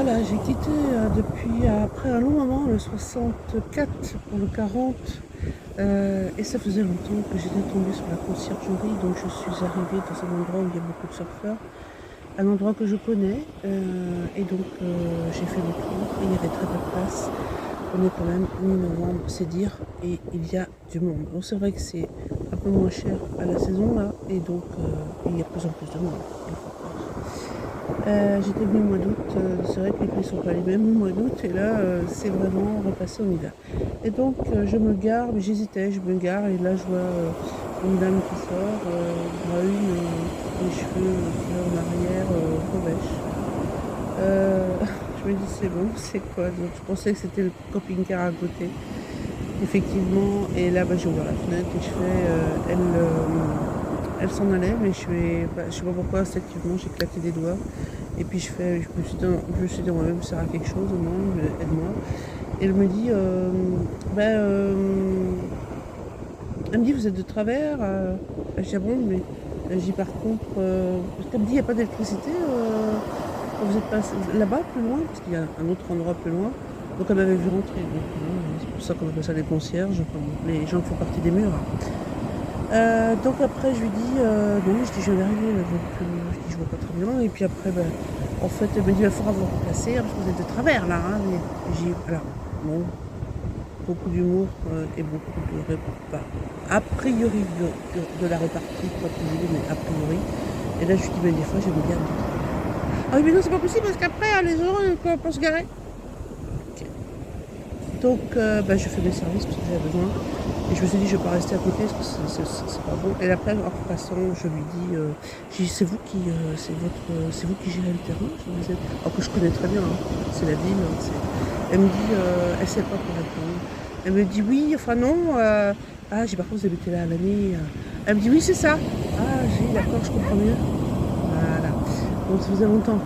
Voilà, j'ai quitté depuis après un long moment le 64 pour le 40 et ça faisait longtemps que j'étais tombée sur la conciergerie, donc je suis arrivée dans un endroit où il y a beaucoup de surfeurs, un endroit que je connais et donc j'ai fait le tour et il y avait très peu de place. On est quand même mi-novembre, c'est dire, et il y a du monde. Donc c'est vrai que c'est un peu moins cher à la saison là et donc il y a de plus en plus de monde, il faut croire. J'étais venue au mois d'août, c'est vrai que les prix ne sont pas les mêmes au mois d'août et là c'est vraiment repassé en hiver. Et donc je me gare, mais j'hésitais, je me gare et là je vois une dame qui sort, brune, les cheveux qui va en arrière, revêche. Je me dis c'est bon, c'est quoi? Donc je pensais que c'était le camping-car à côté, effectivement, et là bah, j'ai ouvert la fenêtre et je fais, elle s'en allait, mais je sais pas pourquoi, instinctivement j'ai claqué des doigts. Et puis je me suis dit moi-même, ça sert à quelque chose, non, aide-moi. Et elle me dit, elle me dit, vous êtes de travers je dis, ah bon, mais je dis, par contre, parce qu'elle me dit, il n'y a pas d'électricité, quand vous êtes passé là-bas, plus loin, parce qu'il y a un autre endroit plus loin. Donc elle m'avait vu rentrer. Donc, c'est pour ça qu'on appelle ça les concierges, enfin, les gens qui font partie des murs. Donc après je lui dis non, je dis je viens d'arriver là, donc je dis je vois pas très bien. Et puis après en fait elle me dit il faudra vous remplacer parce que vous êtes de travers là, hein. Et j'ai alors bon, beaucoup d'humour et beaucoup de a priori de la répartie, pas toujours, mais a priori. Et là je lui dis des fois j'aime bien de travers. Ah oui mais non c'est pas possible parce qu'après les gens peuvent se garer. Ok. Donc je fais mes services parce que j'avais besoin. Et je me suis dit, je ne vais pas rester à côté parce que c'est pas bon. Et après, en passant, je lui dis, c'est vous qui, c'est vous qui gérez le terrain, je me disais, alors que je connais très bien, hein, c'est la ville. Hein, elle me dit, elle ne sait pas quoi répondre. Elle me dit oui, enfin non. J'ai par contre, vous habitez là à l'année. Elle me dit oui, c'est ça. J'ai d'accord, je comprends mieux. Voilà. Donc ça faisait longtemps